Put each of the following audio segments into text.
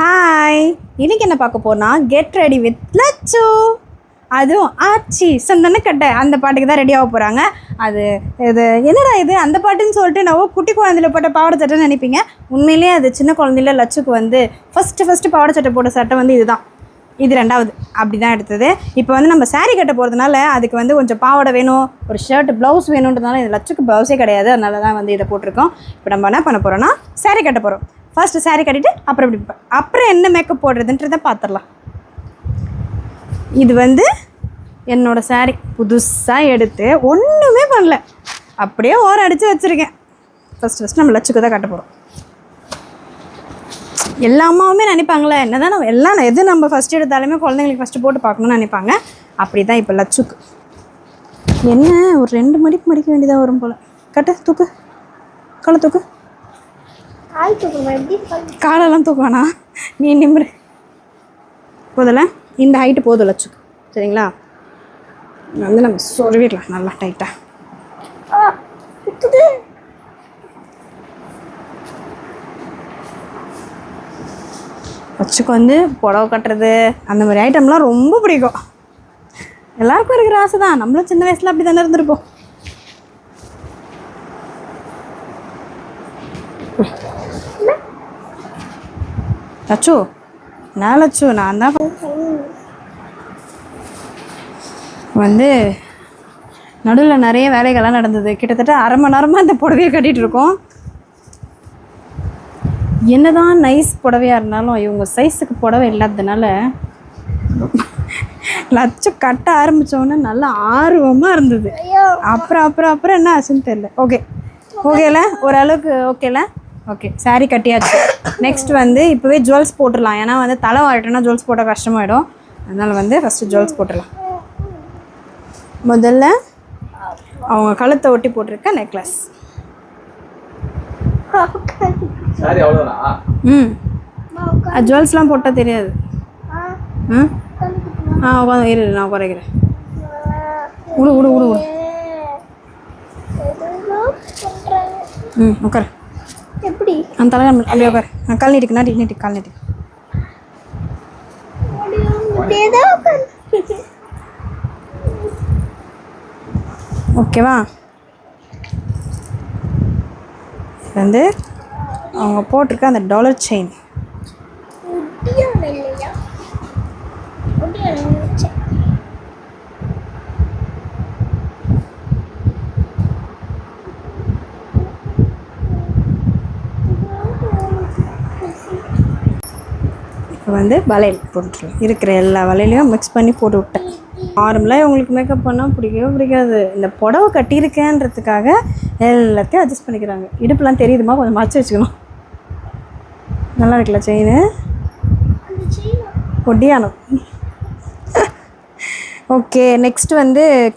Hi, இன்றைக்கி என்ன பார்க்க போனால் கெட் ரெடி வித் லச்சு. அதுவும் ஆச்சி சந்தன கட்டை அந்த பாட்டுக்கு தான் ரெடி ஆக போகிறாங்க. அது என்னடா இது அந்த பாட்டுன்னு சொல்லிட்டு நான் குட்டி குழந்தையில போட்ட பாவாடை சட்டைன்னு நினைப்பீங்க. உண்மையிலேயே அது சின்ன குழந்தையில லச்சுக்கு ஃபஸ்ட்டு பாவாடை சட்டை போட்ட சட்டை இதுதான். இது ரெண்டாவது அப்படி தான் எடுத்தது. இப்போ நம்ம சாரீ கட்ட போகிறதுனால அதுக்கு கொஞ்சம் பாவாடை வேணும், ஒரு ஷர்ட் ப்ளவுஸ் வேணுன்றதுனால இது லச்சுக்கு ப்ளவுஸே கிடையாது. அதனால தான் இதை போட்டிருக்கோம். இப்போ நம்ம என்ன பண்ண போகிறோன்னா சாரீ கட்ட போகிறோம். ஃபர்ஸ்ட்டு சாரீ கட்டிட்டு அப்புறம் என்ன மேக்கப் போடுறதுன்றதை பார்த்துடலாம். இது என்னோடய சாரீ புதுசாக எடுத்து ஒன்றுமே பண்ணல, அப்படியே ஓரம் அடித்து வச்சுருக்கேன். ஃபஸ்ட்டு நம்ம லச்சுக்கு தான் கட்ட போகிறோம். எல்லா அம்மாவுமே நினைப்பாங்களே என்னதான் நம்ம எது நம்ம ஃபஸ்ட்டு எடுத்தாலுமே குழந்தைங்களுக்கு ஃபஸ்ட்டு போட்டு பார்க்கணுன்னு நினைப்பாங்க. அப்படி தான் இப்போ லச்சுக்கு என்ன ஒரு 2 மடிக்க வேண்டியதாக வரும் போல். கட்டு தூக்கு, காலை தூக்கு. காலெல்லாம் தூக்குவானா? நீ நிமிரு போதில்ல. இந்த ஹைட்டு போதும் லச்சுக்கு, சரிங்களா? நம்ம சொருவிடலாம் நல்லா டைட்டாக. லச்சுக்கு புடவை கட்டுறது அந்த மாதிரி ஐட்டம்லாம் ரொம்ப பிடிக்கும். எல்லாருக்கும் இருக்கிற ஆசை தான். நம்மளும் சின்ன வயசில் அப்படி தானே இருந்திருப்போம். லச்சு நான் லச்சு நான் தான் நடுவில் நிறைய வேலைகள்லாம் நடந்தது. கிட்டத்தட்ட அரை மணி நேரமாக இந்த புடவையை கட்டிகிட்டு இருக்கோம். என்னதான் நைஸ் புடவையாக இருந்தாலும் இவங்க சைஸுக்கு புடவை இல்லாததுனால லச்சு கட்ட ஆரம்பித்தோன்னே நல்லா ஆர்வமாக இருந்தது. அப்புறம் என்ன ஆச்சுன்னு தெரியல. ஓகேல ஓரளவுக்கு ஓகேல. ஓகே, சாரீ கட்டியாச்சு. நெக்ஸ்ட் இப்போவே ஜுவல்ஸ் போட்டுடலாம். ஏன்னா தலை வாரிட்டோன்னா ஜுவல்ஸ் போட்டால் கஷ்டமாயிடும். அதனால் ஃபஸ்ட்டு ஜுவல்ஸ் போட்டுடலாம். முதல்ல அவங்க கழுத்தை ஒட்டி போட்டிருக்க நெக்லஸ். ஜுவல்ஸ்லாம் போட்டால் தெரியாது. உட்காந்து இரு, நான் குறைக்கிறேன். விடு. உட்கார. எப்படி அந்த தலை அப்படியே உட்கார. கால் நீட்டி கால் நீட்டி. ஓகேவா? அவங்க போட்டிருக்க அந்த டாலர் செயின். இப்போ வளையல் போட்டுருலாம். இருக்கிற எல்லா வளையலையும் மிக்ஸ் பண்ணி போட்டு விட்டேன். நார்மலாக இவங்களுக்கு மேக்கப் பண்ணால் பிடிக்காது. இந்த புடவை கட்டியிருக்கேன்றதுக்காக எல்லாத்தையும் அட்ஜஸ்ட் பண்ணிக்கிறாங்க. இடுப்புலாம் தெரியுதுமா, கொஞ்சம் மறைச்சி வச்சுக்கணும். நல்லா இருக்குல்ல செயின்? ஒட்டியானம். ஓகே, நெக்ஸ்ட்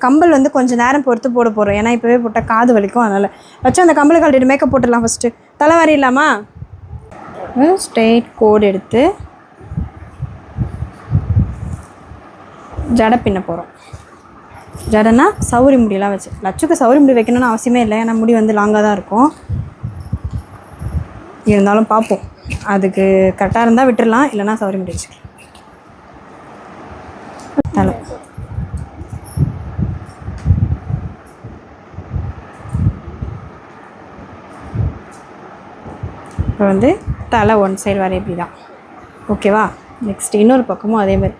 கம்பல் கொஞ்சம் நேரம் பொறுத்து போட போகிறோம். ஏன்னா இப்போவே போட்டால் காது வலிக்கும். அதனால் வச்சு அந்த கம்பலை கழட்டிட்டு மேக்கப் போட்டுடலாம். ஃபஸ்ட்டு தலை வாரி இல்லாமா ஸ்ட்ரெயிட் கோடு எடுத்து ஜடை பின்ன போகிறோம். ஜடைனா சௌரி முடியெல்லாம் வச்சு. லச்சுக்கு சௌரி முடி வைக்கணும்னு அவசியமே இல்லை. ஏன்னா முடி லாங்காக தான் இருக்கும். இருந்தாலும் பார்ப்போம். அதுக்கு கரெக்டாக இருந்தால் விட்டுடலாம், இல்லைனா சௌரி முடி வச்சுக்கலாம். தலை இப்போ தலை ஒன் சைடு வர இப்படி தான். ஓகேவா? நெக்ஸ்ட் இன்னொரு பக்கமும் அதே மாதிரி.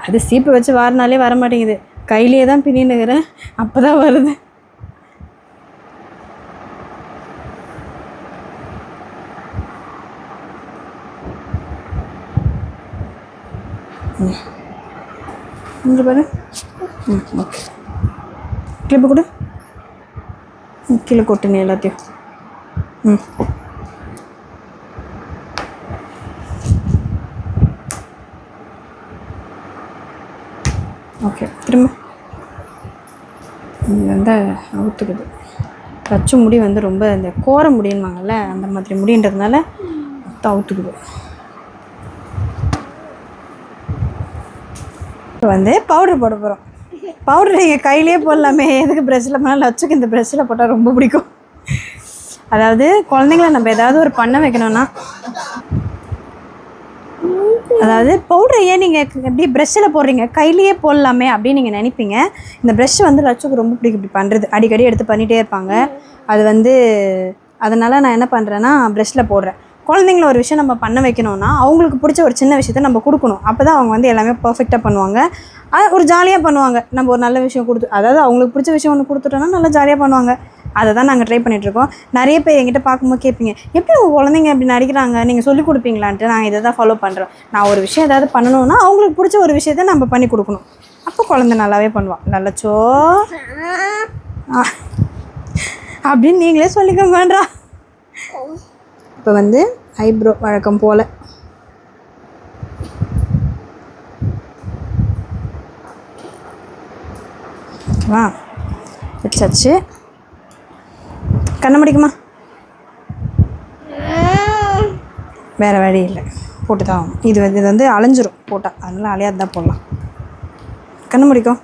அது சீப்பை வச்சு வாரினாலே வர மாட்டேங்குது. கையிலே தான் பின்னினுக்கிறேன், அப்போ தான் வருது. இங்கே பாரு. ஓகே, கிளிப்பு கொடு. கீழே கொட்டுனே எல்லாத்தையும். ஓகே, திரும்ப இது அவுத்துக்குது. லச்சு முடி ரொம்ப இந்த கோர முடியுமாங்கள்ல, அந்த மாதிரி முடின்றதுனால அவுத்துக்குது. இப்போ பவுடர் போட போகிறோம். பவுடர் நீங்கள் கையிலே போடலாமே, எதுக்கு ப்ரெஷ்ஷில் போனால்? லச்சுக்கு இந்த ப்ரெஷ்ஷில் போட்டால் ரொம்ப பிடிக்கும். அதாவது குழந்தைங்கள நம்ம ஏதாவது ஒரு பண்ண வைக்கணும்னா அதாவது பவுடரை ஏன் நீங்கள் எப்படி ப்ரெஷ்ஷில் போடுறீங்க, கையிலேயே போடலாமே அப்படின்னு நீங்கள் நினைப்பீங்க. இந்த ப்ரெஷ் வந்து லட்சுக்கு ரொம்ப பிடிக்கும் இப்படி பண்ணுறது, அடிக்கடி எடுத்து பண்ணிகிட்டே இருப்பாங்க. அது வந்து அதனால் நான் என்ன பண்ணுறேன்னா ப்ரெஷ்ஷில் போடுறேன். குழந்தைங்கள ஒரு விஷயம் நம்ம பண்ண வைக்கணும்னா அவங்களுக்கு பிடிச்ச ஒரு சின்ன விஷயத்த நம்ம கொடுக்கணும். அப்போ தான் அவங்க வந்து எல்லாமே பர்ஃபெக்டாக பண்ணுவாங்க, அது ஒரு ஜாலியாக பண்ணுவாங்க. நம்ம ஒரு நல்ல விஷயம் அதாவது அவங்களுக்கு பிடிச்ச விஷயம் ஒன்று கொடுத்துட்டோன்னா நல்லா ஜாலியாக பண்ணுவாங்க. அதை தான் நாங்கள் ட்ரை பண்ணிகிட்ருக்கோம். நிறைய பேர் என்கிட்ட பார்க்கும்போது கேட்பீங்க, எப்படி உங்கள் குழந்தைங்க இப்படி நடிக்கிறாங்க, நீங்கள் சொல்லிக் கொடுப்பீங்களான்ட்டு. நாங்கள் இதை தான் ஃபாலோ பண்ணுறோம். நான் ஒரு விஷயம் ஏதாவது பண்ணணும்னா அவங்களுக்கு பிடிச்ச ஒரு விஷயத்த நம்ம பண்ணி கொடுக்கணும். அப்போ குழந்தை நல்லாவே பண்ணுவான். நல்லச்சோ அப்படின்னு நீங்களே சொல்லிக்கோங்கன்றா. இப்போ வந்து ஐப்ரோ வழக்கம் போல் வச்சாச்சு. கண்ணை முடிக்குமா? வேறு வழி இல்லை, போட்டு தான் ஆகும். இது வந்து அலைஞ்சிரும் போட்டால், அதனால் அலையாது தான் போடலாம். கண்ணை முடிக்கும்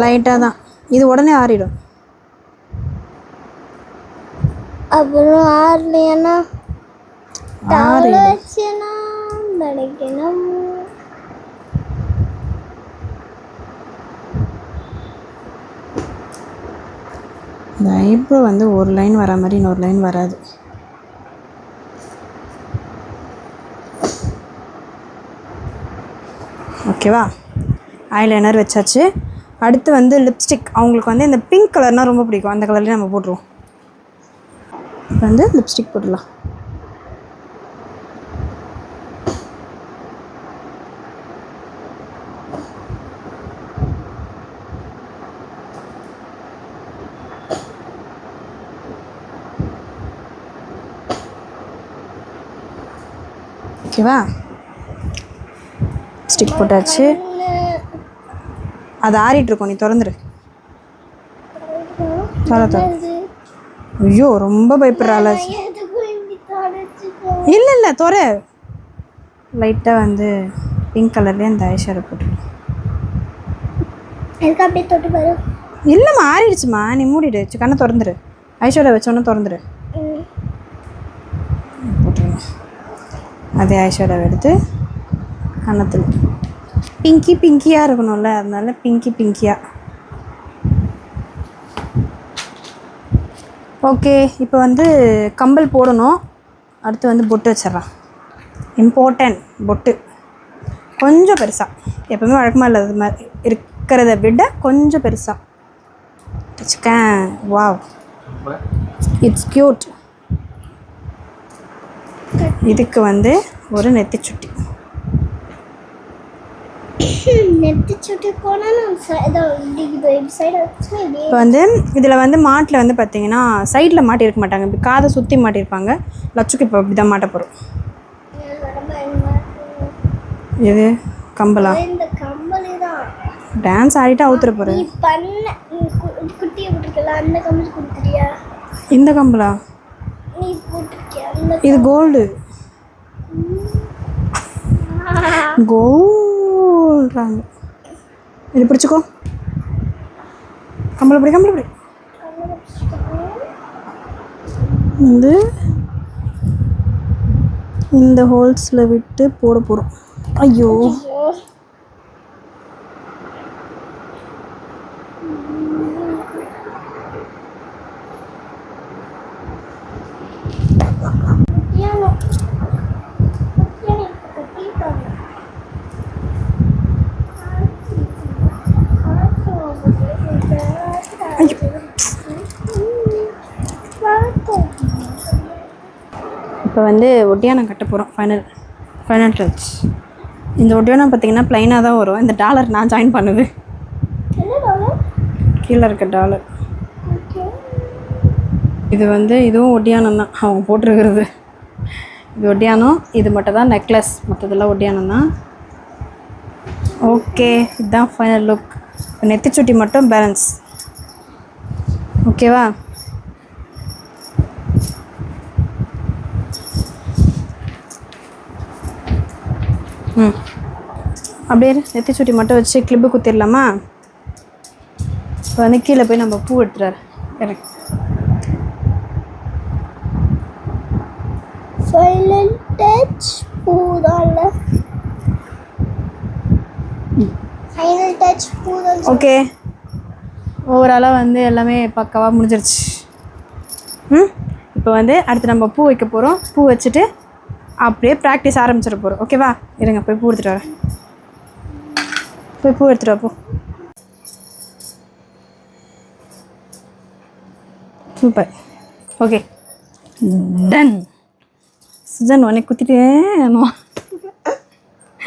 லைட்டாக தான், இது உடனே ஆறிடும். அப்புறம் ஆறலையானா ஆறிடும். நினைக்கணும். இந்த ஐப்ரோ வந்து ஒரு லைன் வர மாதிரி இன்னொரு லைன் வராது. ஓகேவா? ஐலைனர் வச்சாச்சு. அடுத்து வந்து லிப்ஸ்டிக். அவங்களுக்கு வந்து இந்த பிங்க் கலர்னால் ரொம்ப பிடிக்கும், அந்த கலர்லேயே நம்ம போட்டுருவோம். இப்போ வந்து லிப்ஸ்டிக் போட்டுடலாம். ஓகேவா? ஸ்டிக் போட்டாச்சு. அது ஆறிட்டுருக்கோம், நீ திறந்துரு. ஐயோ ரொம்ப பயப்படுறாள். இல்லை துற. லைட்டாக வந்து பிங்க் கலர்லேயே அந்த ஐஷேடோ போட்டு. இல்லைம்மா ஆறிடுச்சுமா, நீ மூடிடு. கண்ணை திறந்துரு. ஐஷேடோ வச்சோன்னே திறந்துரு. போட்டுருங்க. அதே ஐஷேடோவை எடுத்து கன்னத்தில் பிங்கியாக இருக்கணும்ல, அதனால பிங்கியாக. ஓகே, இப்போ வந்து கம்பல் போடணும். அடுத்து வந்து பொட்டு வச்சிட்றான். இம்பார்ட்டன்ட் பொட்டு கொஞ்சம் பெருசாக, எப்போவுமே வழக்கமாக இல்லாத மாதிரி இருக்கிறத விட கொஞ்சம் பெருசாக வச்சுக்கேன். Wow, it's cute. இதுக்கு வந்து ஒரு நெத்திச்சுட்டி. இப்போ வந்து இதில் வந்து மாட்டில் வந்து பார்த்தீங்கன்னா சைடில் மாட்டியிருக்க மாட்டாங்க, இப்படி காதை சுற்றி மாட்டியிருப்பாங்க. லட்சுக்கு இப்போ அப்படி தான் மாட்ட போகிறோம். எது கம்பலா? டான்ஸ் ஆடிட்டு அவுத்துற போகிறேன். இந்த கம்பலா? இது கோல்டு. கோல்றாங்க. இது பிடிச்சிக்கோ. கம்பளை பிடி. வந்து இந்த ஹோல்ஸில் விட்டு போட போகிறோம். ஐயோ இப்போ வந்து ஒட்டியானம் கட்ட போகிறோம். Final touch. இந்த ஒட்டியானம் பார்த்திங்கன்னா ப்ளைனாக தான் வரும். இந்த டாலர் நான் ஜாயின் பண்ணுது, கீழே இருக்க டாலர். இது வந்து இதுவும் ஒட்டியானம் தான் அவங்க போட்டிருக்கிறது. இது ஒட்டியானம், இது மட்டும் தான் நெக்லஸ், மற்றதெல்லாம் ஒட்டியானம் தான். ஓகே, இதுதான் ஃபைனல் லுக். நெத்திச்சுட்டி மட்டும் பேலன்ஸ். ஓகேவா? அப்படியே நெத்திச்சுட்டி மட்டும் வச்சு கிளிப்பு குத்திடலாமா? இப்போ வந்து கீழே போய் நம்ம பூ எடுத்துறாரு. ஃபைனல் டச் பூ. ஓகே, ஓவராலாக வந்து எல்லாமே பக்காவாக முடிஞ்சிருச்சு. இப்போ வந்து அடுத்து நம்ம பூ வைக்க போகிறோம். பூ வச்சுட்டு அப்படியே ப்ராக்டிஸ் ஆரம்பிச்சிட போகிறோம். ஓகேவா? இருங்க போய் பூ எடுத்துகிட்டு வரேன். போய் பூ எடுத்துகிட்டு வா. பூ சூப்பர். Okay done. சுஜன் உனக்கு குத்திட்டேன்.